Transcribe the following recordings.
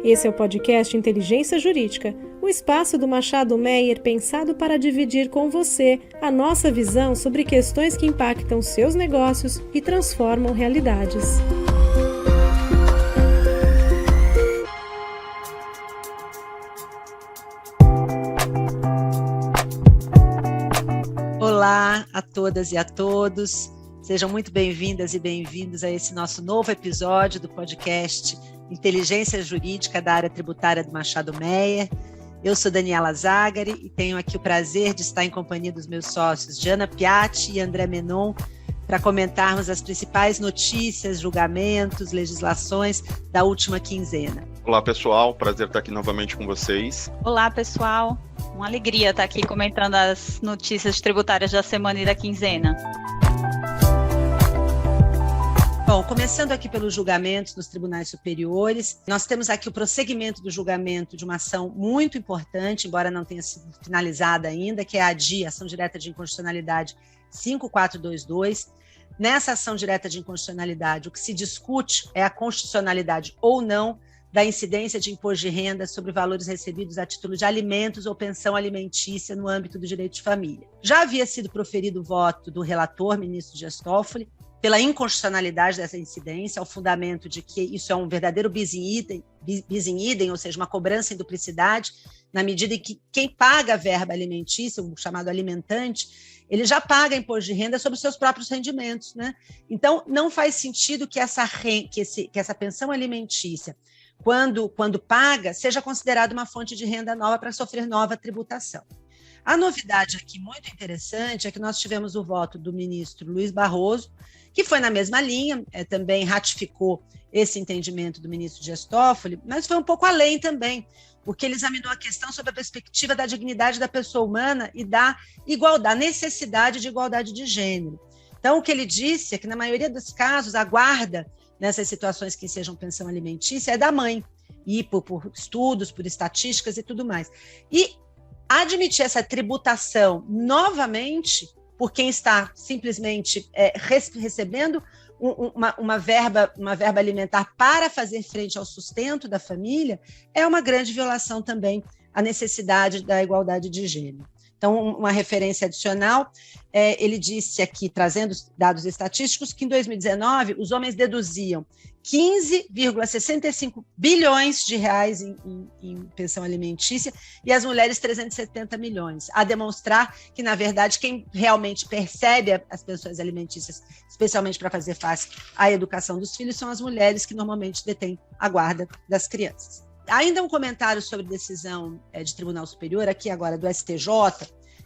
Esse é o podcast Inteligência Jurídica, o espaço do Machado Meyer pensado para dividir com você a nossa visão sobre questões que impactam seus negócios e transformam realidades. Olá a todas e a todos, sejam muito bem-vindas e bem-vindos a esse nosso novo episódio do podcast Inteligência Jurídica da área tributária do Machado Meyer. Eu sou Daniela Zagari e tenho aqui o prazer de estar em companhia dos meus sócios Diana Piatti e André Menon para comentarmos as principais notícias, julgamentos, legislações da última quinzena. Olá pessoal, prazer estar aqui novamente com vocês. Olá pessoal, uma alegria estar aqui comentando as notícias tributárias da semana e da quinzena. Bom, começando aqui pelos julgamentos nos tribunais superiores, nós temos aqui o prosseguimento do julgamento de uma ação muito importante, embora não tenha sido finalizada ainda, que é a ADI, Ação Direta de Inconstitucionalidade 5422. Nessa ação direta de inconstitucionalidade, o que se discute é a constitucionalidade ou não da incidência de imposto de renda sobre valores recebidos a título de alimentos ou pensão alimentícia no âmbito do direito de família. Já havia sido proferido o voto do relator, ministro Dias Toffoli, pela inconstitucionalidade dessa incidência, ao fundamento de que isso é um verdadeiro bis in idem, ou seja, uma cobrança em duplicidade, na medida em que quem paga a verba alimentícia, o chamado alimentante, ele já paga imposto de renda sobre os seus próprios rendimentos, né? Então, não faz sentido que essa pensão alimentícia, quando paga, seja considerada uma fonte de renda nova para sofrer nova tributação. A novidade aqui muito interessante é que nós tivemos o voto do ministro Luiz Barroso, que foi na mesma linha, também ratificou esse entendimento do ministro Dias Toffoli, mas foi um pouco além também, porque ele examinou a questão sob a perspectiva da dignidade da pessoa humana e da igualdade, necessidade de igualdade de gênero. Então, o que ele disse é que, na maioria dos casos, a guarda nessas situações que sejam pensão alimentícia é da mãe, e por estudos, por estatísticas e tudo mais. E admitir essa tributação novamente por quem está simplesmente recebendo uma verba alimentar para fazer frente ao sustento da família é uma grande violação também à necessidade da igualdade de gênero. Então, uma referência adicional, ele disse aqui, trazendo dados estatísticos, que em 2019 os homens deduziam 15,65 bilhões de reais em pensão alimentícia e as mulheres 370 milhões, a demonstrar que, na verdade, quem realmente percebe as pensões alimentícias, especialmente para fazer face à educação dos filhos, são as mulheres que normalmente detêm a guarda das crianças. Ainda um comentário sobre decisão de Tribunal Superior, aqui agora do STJ.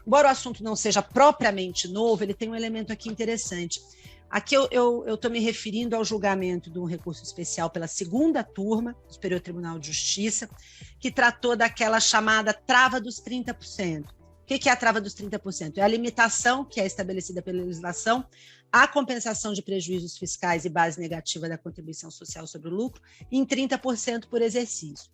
Embora o assunto não seja propriamente novo, ele tem um elemento aqui interessante. Aqui eu estou me referindo ao julgamento de um recurso especial pela segunda turma do Superior Tribunal de Justiça, que tratou daquela chamada trava dos 30%. O que é a trava dos 30%? É a limitação que é estabelecida pela legislação à compensação de prejuízos fiscais e base negativa da contribuição social sobre o lucro em 30% por exercício.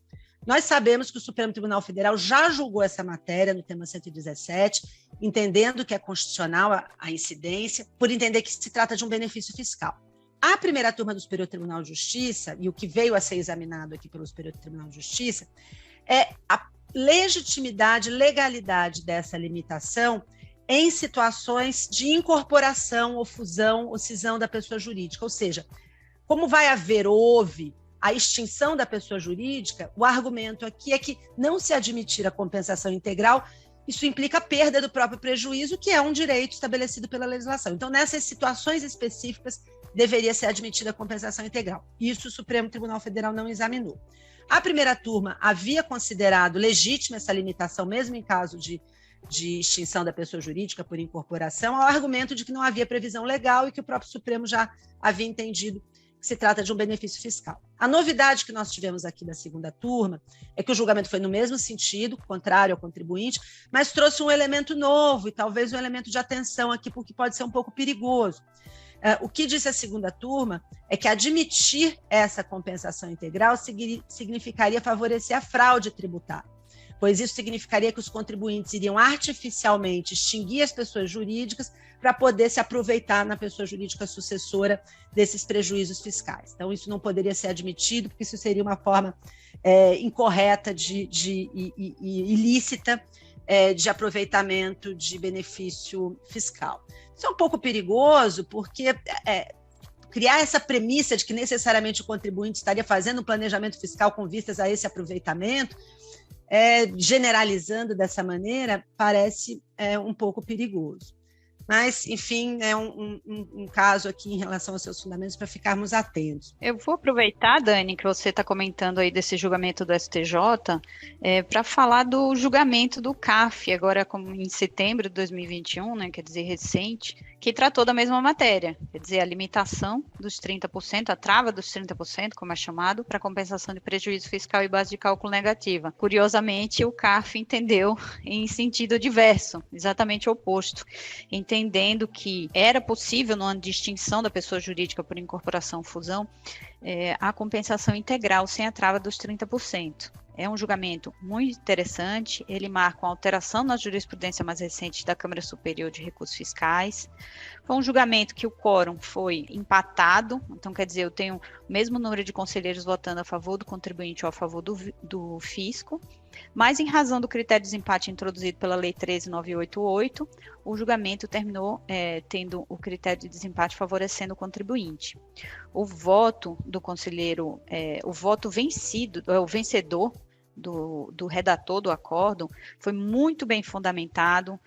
Nós sabemos que o Supremo Tribunal Federal já julgou essa matéria no tema 117, entendendo que é constitucional a incidência, por entender que se trata de um benefício fiscal. A primeira turma do Superior Tribunal de Justiça, e o que veio a ser examinado aqui pelo Superior Tribunal de Justiça, é a legitimidade, legalidade dessa limitação em situações de incorporação ou fusão ou cisão da pessoa jurídica. Ou seja, como houve a extinção da pessoa jurídica, o argumento aqui é que não se admitir a compensação integral, isso implica a perda do próprio prejuízo, que é um direito estabelecido pela legislação. Então, nessas situações específicas, deveria ser admitida a compensação integral. Isso o Supremo Tribunal Federal não examinou. A primeira turma havia considerado legítima essa limitação, mesmo em caso de extinção da pessoa jurídica por incorporação, ao argumento de que não havia previsão legal e que o próprio Supremo já havia entendido que se trata de um benefício fiscal. A novidade que nós tivemos aqui da segunda turma é que o julgamento foi no mesmo sentido, contrário ao contribuinte, mas trouxe um elemento novo e talvez um elemento de atenção aqui, porque pode ser um pouco perigoso. O que disse a segunda turma é que admitir essa compensação integral significaria favorecer a fraude tributária, pois isso significaria que os contribuintes iriam artificialmente extinguir as pessoas jurídicas para poder se aproveitar na pessoa jurídica sucessora desses prejuízos fiscais. Então, isso não poderia ser admitido, porque isso seria uma forma incorreta e ilícita de aproveitamento de benefício fiscal. Isso é um pouco perigoso, porque criar essa premissa de que necessariamente o contribuinte estaria fazendo um planejamento fiscal com vistas a esse aproveitamento, generalizando dessa maneira, parece um pouco perigoso. Mas, enfim, é um caso aqui em relação aos seus fundamentos para ficarmos atentos. Eu vou aproveitar, Dani, que você está comentando aí desse julgamento do STJ, para falar do julgamento do CARF, agora em setembro de 2021, né, quer dizer, recente, que tratou da mesma matéria, quer dizer, a limitação dos 30%, a trava dos 30%, como é chamado, para compensação de prejuízo fiscal e base de cálculo negativa. Curiosamente, o CARF entendeu em sentido diverso, exatamente o oposto, entendendo que era possível, no ano de extinção da pessoa jurídica por incorporação ou fusão, a compensação integral sem a trava dos 30%. É um julgamento muito interessante, ele marca uma alteração na jurisprudência mais recente da Câmara Superior de Recursos Fiscais. Foi um julgamento que o quórum foi empatado, então quer dizer, eu tenho o mesmo número de conselheiros votando a favor do contribuinte ou a favor do fisco, mas em razão do critério de desempate introduzido pela Lei 13.988, o julgamento terminou tendo o critério de desempate favorecendo o contribuinte. O voto do conselheiro, o voto vencido, o vencedor do redator do acórdão foi muito bem fundamentado,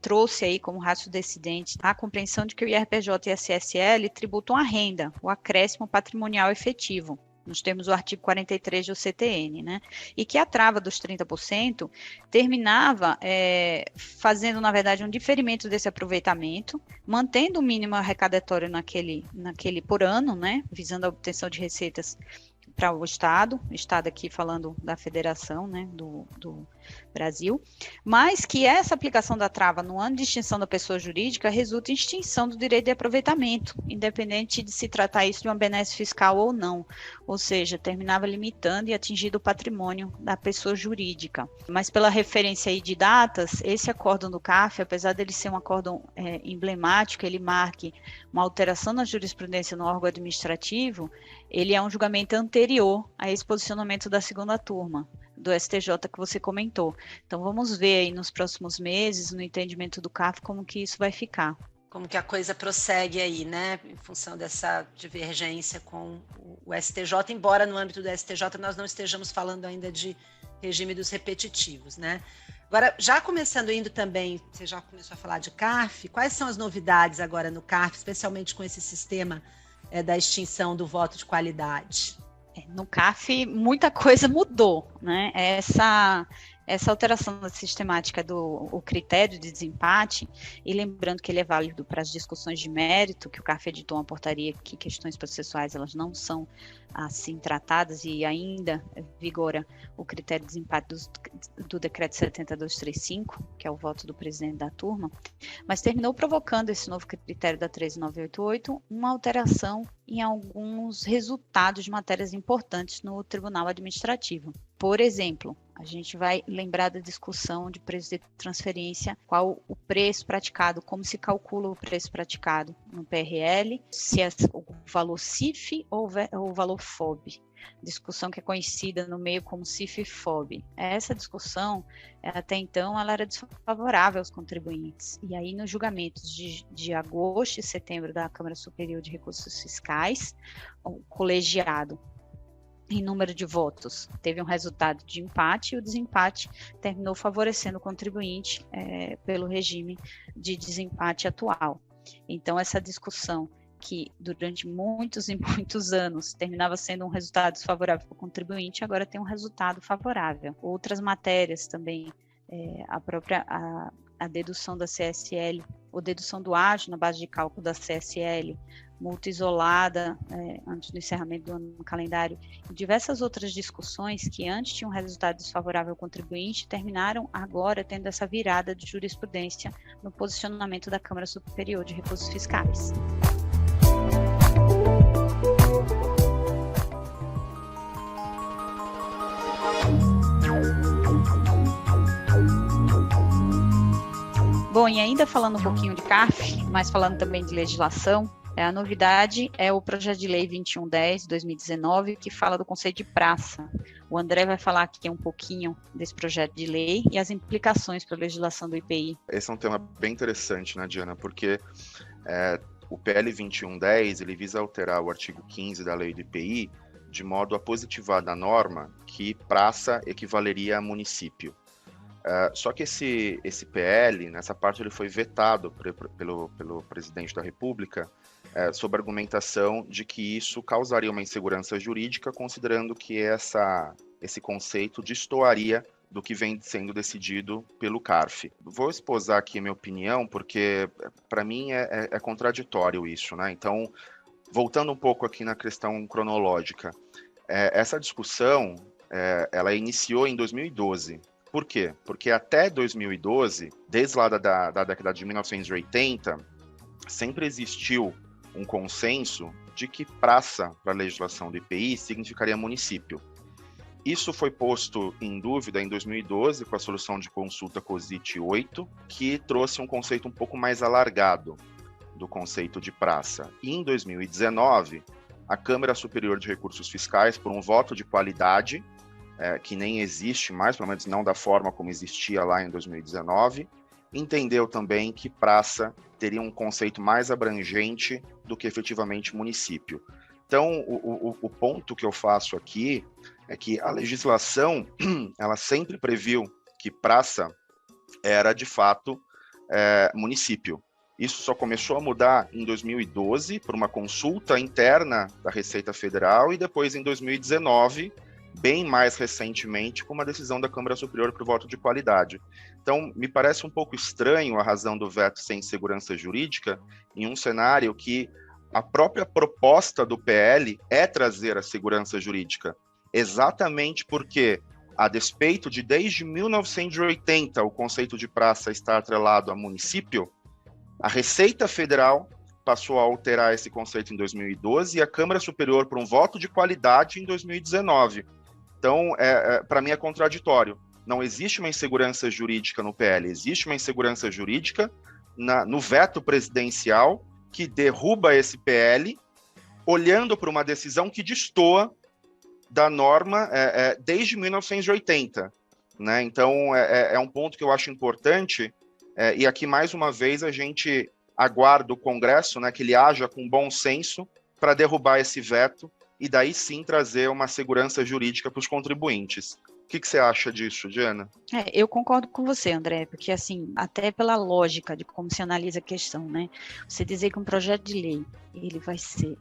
trouxe aí como ratio decidente a compreensão de que o IRPJ e a CSL tributam a renda, o acréscimo patrimonial efetivo, nos termos do artigo 43 do CTN, né? E que a trava dos 30% terminava fazendo, na verdade, um diferimento desse aproveitamento, mantendo o mínimo arrecadatório naquele por ano, né? Visando a obtenção de receitas para o Estado aqui falando da Federação, né, do Brasil, mas que essa aplicação da trava no ano de extinção da pessoa jurídica resulta em extinção do direito de aproveitamento, independente de se tratar isso de uma benesse fiscal ou não, ou seja, terminava limitando e atingindo o patrimônio da pessoa jurídica. Mas pela referência aí de datas, esse acórdão do CARF, apesar dele ser um acórdão emblemático, ele marque uma alteração na jurisprudência no órgão administrativo, ele é um julgamento anterior a esse posicionamento da segunda turma do STJ que você comentou. Então, vamos ver aí nos próximos meses, no entendimento do CARF, como que isso vai ficar. Como que a coisa prossegue aí, né, em função dessa divergência com o STJ, embora no âmbito do STJ nós não estejamos falando ainda de regime dos repetitivos, né? Agora, já começando indo também, você já começou a falar de CARF, quais são as novidades agora no CARF, especialmente com esse sistema da extinção do voto de qualidade? No CARF, muita coisa mudou, né? Essa alteração da sistemática do critério de desempate, e lembrando que ele é válido para as discussões de mérito, que o CARF editou uma portaria que questões processuais elas não são assim tratadas e ainda vigora o critério de desempate do decreto 70235, que é o voto do presidente da turma, mas terminou provocando esse novo critério da 13988 uma alteração em alguns resultados de matérias importantes no Tribunal Administrativo. Por exemplo, a gente vai lembrar da discussão de preço de transferência, qual o preço praticado, como se calcula o preço praticado no PRL, se é o valor CIF ou o valor FOB. Discussão que é conhecida no meio como CIF e FOB. Essa discussão, até então, ela era desfavorável aos contribuintes. E aí, nos julgamentos de agosto e setembro da Câmara Superior de Recursos Fiscais, o colegiado em número de votos teve um resultado de empate e o desempate terminou favorecendo o contribuinte pelo regime de desempate atual. Então, essa discussão que durante muitos e muitos anos terminava sendo um resultado desfavorável para o contribuinte, agora tem um resultado favorável. Outras matérias também, a dedução da CSL, ou dedução do ágio na base de cálculo da CSL, multa isolada antes do encerramento do ano no calendário, e diversas outras discussões que antes tinham um resultado desfavorável ao contribuinte, terminaram agora tendo essa virada de jurisprudência no posicionamento da Câmara Superior de Recursos Fiscais. Bom, e ainda falando um pouquinho de CARF, mas falando também de legislação, a novidade é o projeto de lei 2110/2019, que fala do conceito de praça. O André vai falar aqui um pouquinho desse projeto de lei e as implicações para a legislação do IPI. Esse é um tema bem interessante, né, Diana? Porque o PL 2110, ele visa alterar o artigo 15 da lei do IPI de modo a positivar da norma que praça equivaleria a município. Só que esse PL, nessa parte, ele foi vetado pelo presidente da República sob a argumentação de que isso causaria uma insegurança jurídica, considerando que esse conceito destoaria do que vem sendo decidido pelo CARF. Vou esposar aqui a minha opinião, porque para mim é contraditório isso, né? Então, voltando um pouco aqui na questão cronológica, essa discussão ela iniciou em 2012. Por quê? Porque até 2012, desde lá da década de 1980, sempre existiu um consenso de que praça para a legislação do IPI significaria município. Isso foi posto em dúvida em 2012 com a solução de consulta COSIT 8, que trouxe um conceito um pouco mais alargado do conceito de praça. E em 2019, a Câmara Superior de Recursos Fiscais, por um voto de qualidade, que nem existe mais, pelo menos não da forma como existia lá em 2019, entendeu também que praça teria um conceito mais abrangente do que efetivamente município. Então, o ponto que eu faço aqui é que a legislação, ela sempre previu que praça era, de fato, município. Isso só começou a mudar em 2012, por uma consulta interna da Receita Federal, e depois em 2019, bem mais recentemente, com uma decisão da Câmara Superior por voto de qualidade. Então, me parece um pouco estranho a razão do veto sem segurança jurídica em um cenário que a própria proposta do PL é trazer a segurança jurídica, exatamente porque, a despeito de desde 1980 o conceito de praça estar atrelado a município, a Receita Federal passou a alterar esse conceito em 2012 e a Câmara Superior por um voto de qualidade em 2019. Então, para mim é contraditório. Não existe uma insegurança jurídica no PL, existe uma insegurança jurídica no veto presidencial que derruba esse PL, olhando para uma decisão que destoa da norma desde 1980. Né? Então, é um ponto que eu acho importante, e aqui, mais uma vez, a gente aguarda o Congresso, né, que ele haja com bom senso para derrubar esse veto e daí sim trazer uma segurança jurídica para os contribuintes. O que você acha disso, Diana? Eu concordo com você, André, porque assim, até pela lógica de como se analisa a questão, né? Você dizer que um projeto de lei, ele vai ser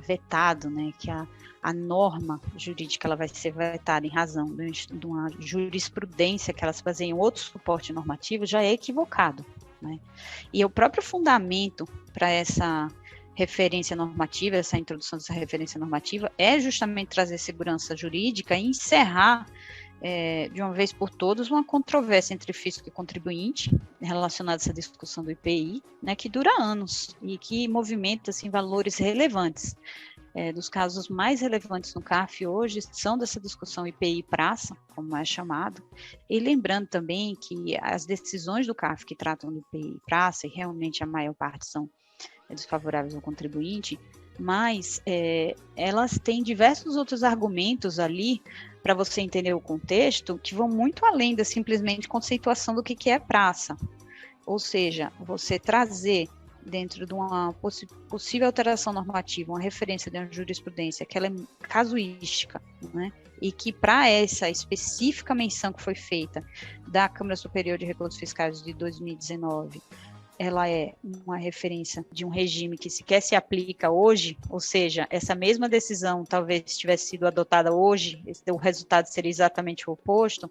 vetado, né? Que a norma jurídica ela vai ser vetada em razão de uma jurisprudência que ela se baseia em outro suporte normativo, já é equivocado, né? E o próprio fundamento para essa referência normativa, essa introdução dessa referência normativa, é justamente trazer segurança jurídica e encerrar, de uma vez por todas, uma controvérsia entre fisco e contribuinte relacionada a essa discussão do IPI, né, que dura anos e que movimenta assim, valores relevantes. Dos casos mais relevantes no CARF hoje são dessa discussão IPI praça, como é chamado, e lembrando também que as decisões do CARF que tratam do IPI praça, e realmente a maior parte são desfavoráveis ao contribuinte, mas elas têm diversos outros argumentos ali para você entender o contexto que vão muito além da simplesmente conceituação do que é praça. Ou seja, você trazer dentro de uma possível alteração normativa, uma referência de uma jurisprudência que ela é casuística, né? E que para essa específica menção que foi feita da Câmara Superior de Recursos Fiscais de 2019, ela é uma referência de um regime que sequer se aplica hoje, ou seja, essa mesma decisão talvez tivesse sido adotada hoje, o resultado seria exatamente o oposto,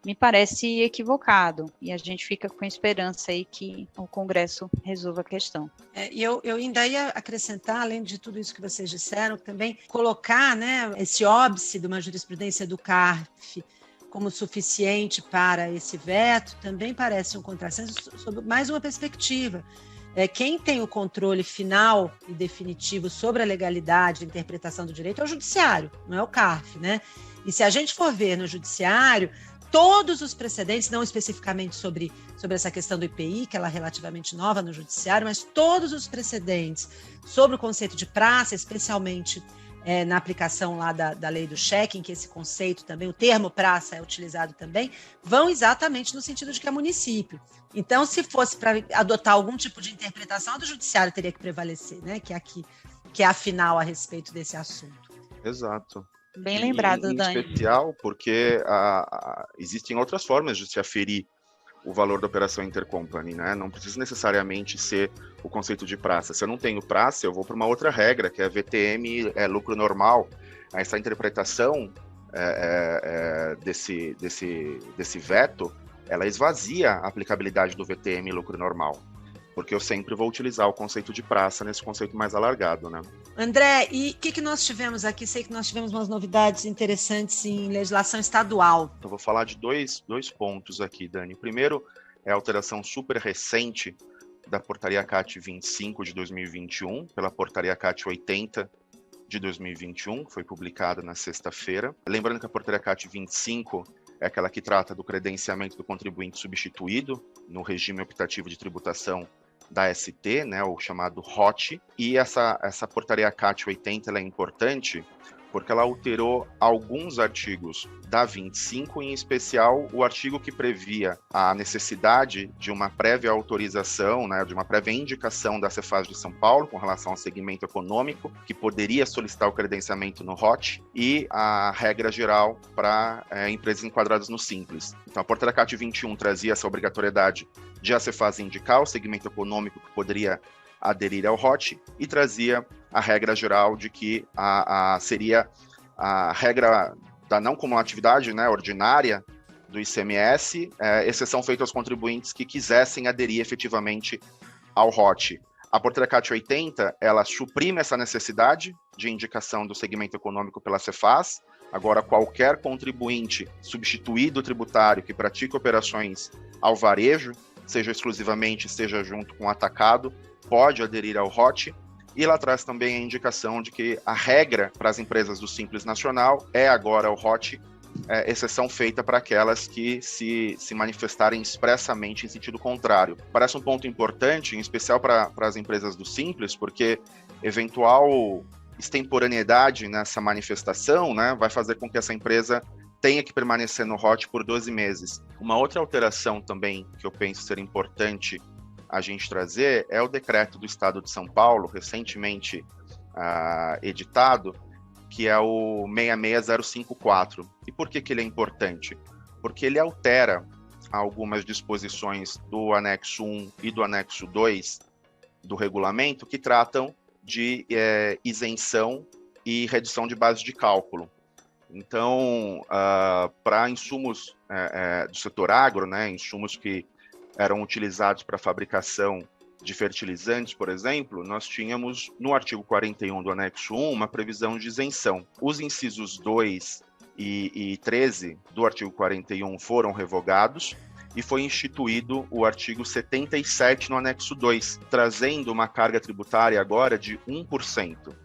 me parece equivocado, e a gente fica com esperança aí que o Congresso resolva a questão. E eu ainda ia acrescentar, além de tudo isso que vocês disseram, também colocar, né, esse óbice de uma jurisprudência do CARF como suficiente para esse veto, também parece um contrassenso sob mais uma perspectiva. Quem tem o controle final e definitivo sobre a legalidade e interpretação do direito é o judiciário, não é o CARF, né? E se a gente for ver no judiciário, todos os precedentes, não especificamente sobre essa questão do IPI, que ela é relativamente nova no judiciário, mas todos os precedentes sobre o conceito de praça, especialmente na aplicação lá da lei do cheque, em que esse conceito também, o termo praça é utilizado também, vão exatamente no sentido de que é município. Então, se fosse para adotar algum tipo de interpretação, a do judiciário teria que prevalecer, né? Que é a final a respeito desse assunto. Exato. Bem lembrado, Dani. Em especial porque existem outras formas de se aferir o valor da operação intercompany, né? Não precisa necessariamente ser o conceito de praça. Se eu não tenho praça, eu vou para uma outra regra, que é VTM, lucro normal. Essa interpretação desse veto, ela esvazia a aplicabilidade do VTM lucro normal, porque eu sempre vou utilizar o conceito de praça nesse conceito mais alargado, né? André, e o que nós tivemos aqui? Sei que nós tivemos umas novidades interessantes em legislação estadual. Eu vou falar de dois pontos aqui, Dani. Primeiro é a alteração super recente da Portaria CAT 25 de 2021, pela Portaria CAT 80 de 2021, que foi publicada na sexta-feira. Lembrando que a Portaria CAT 25 é aquela que trata do credenciamento do contribuinte substituído no regime optativo de tributação da ST, né, o chamado ROT, e essa portaria CAT 80 ela é importante porque ela alterou alguns artigos da 25, em especial o artigo que previa a necessidade de uma prévia autorização, né, de uma prévia indicação da Cefaz de São Paulo com relação ao segmento econômico, que poderia solicitar o credenciamento no ROT, e a regra geral para empresas enquadradas no Simples. Então, a portaria CAT 21 trazia essa obrigatoriedade de a Cefaz indicar o segmento econômico que poderia aderir ao ROT e trazia a regra geral de que seria a regra da não cumulatividade, né, ordinária do ICMS, exceção feita aos contribuintes que quisessem aderir efetivamente ao ROT. A portaria CAT 80, ela suprime essa necessidade de indicação do segmento econômico pela Cefaz. Agora, qualquer contribuinte substituído tributário que pratique operações ao varejo, seja exclusivamente, seja junto com o atacado, pode aderir ao ROT, e ela traz também a indicação de que a regra para as empresas do Simples Nacional é agora o ROT, exceção feita para aquelas que se manifestarem expressamente em sentido contrário. Parece um ponto importante, em especial para as empresas do Simples, porque eventual extemporaneidade nessa manifestação, né, vai fazer com que essa empresa tenha que permanecer no ROT por 12 meses. Uma outra alteração também que eu penso ser importante a gente trazer é o decreto do Estado de São Paulo, recentemente editado, que é o 66054. E por que ele é importante? Porque ele altera algumas disposições do anexo 1 e do anexo 2 do regulamento que tratam de isenção e redução de base de cálculo. Então, para insumos do setor agro, né, insumos que eram utilizados para a fabricação de fertilizantes, por exemplo, nós tínhamos no artigo 41 do anexo 1 uma previsão de isenção. Os incisos 2 e 13 do artigo 41 foram revogados e foi instituído o artigo 77 no anexo 2, trazendo uma carga tributária agora de 1%.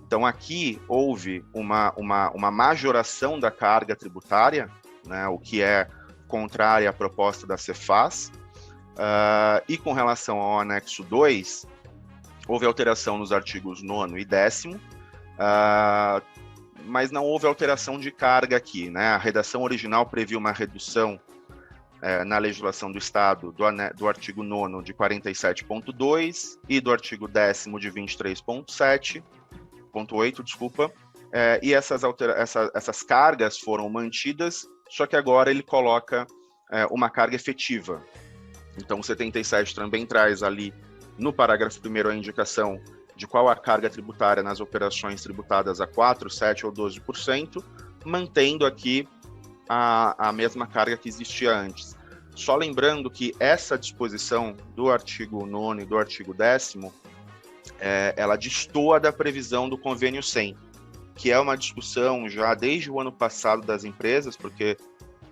Então aqui houve uma majoração da carga tributária, né, o que é contrário à proposta da Cefaz. E com relação ao anexo 2, houve alteração nos artigos 9º e 10º, mas não houve alteração de carga aqui, né? A redação original previu uma redução na legislação do Estado do artigo 9º de 47,2 e do artigo 10º de 23,8, desculpa, e essas cargas foram mantidas, só que agora ele coloca uma carga efetiva. Então, o 77 também traz ali, no parágrafo 1º, a indicação de qual a carga tributária nas operações tributadas a 4%, 7% ou 12%, mantendo aqui a mesma carga que existia antes. Só lembrando que essa disposição do artigo 9º e do artigo 10º, ela destoa da previsão do convênio 100, que é uma discussão já desde o ano passado das empresas, porque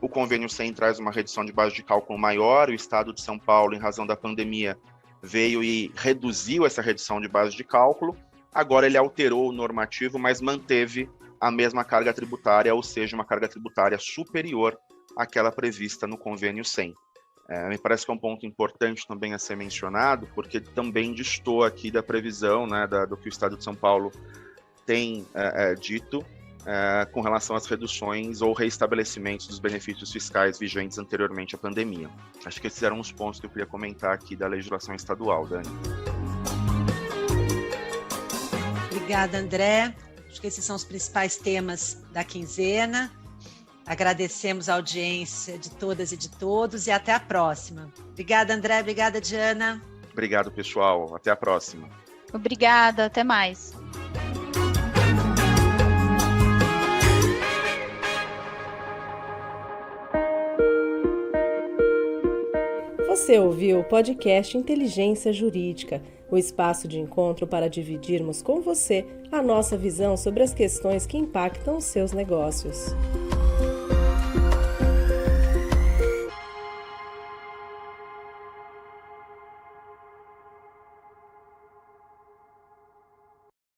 o convênio 100 traz uma redução de base de cálculo maior, o Estado de São Paulo, em razão da pandemia, veio e reduziu essa redução de base de cálculo. Agora ele alterou o normativo, mas manteve a mesma carga tributária, ou seja, uma carga tributária superior àquela prevista no convênio 100. Me parece que é um ponto importante também a ser mencionado, porque também distou aqui da previsão, né, do que o Estado de São Paulo tem dito com relação às reduções ou reestabelecimentos dos benefícios fiscais vigentes anteriormente à pandemia. Acho que esses eram os pontos que eu queria comentar aqui da legislação estadual, Dani. Obrigada, André. Acho que esses são os principais temas da quinzena. Agradecemos a audiência de todas e de todos e até a próxima. Obrigada, André. Obrigada, Diana. Obrigado, pessoal. Até a próxima. Obrigada. Até mais. Você ouviu o podcast Inteligência Jurídica, o espaço de encontro para dividirmos com você a nossa visão sobre as questões que impactam os seus negócios.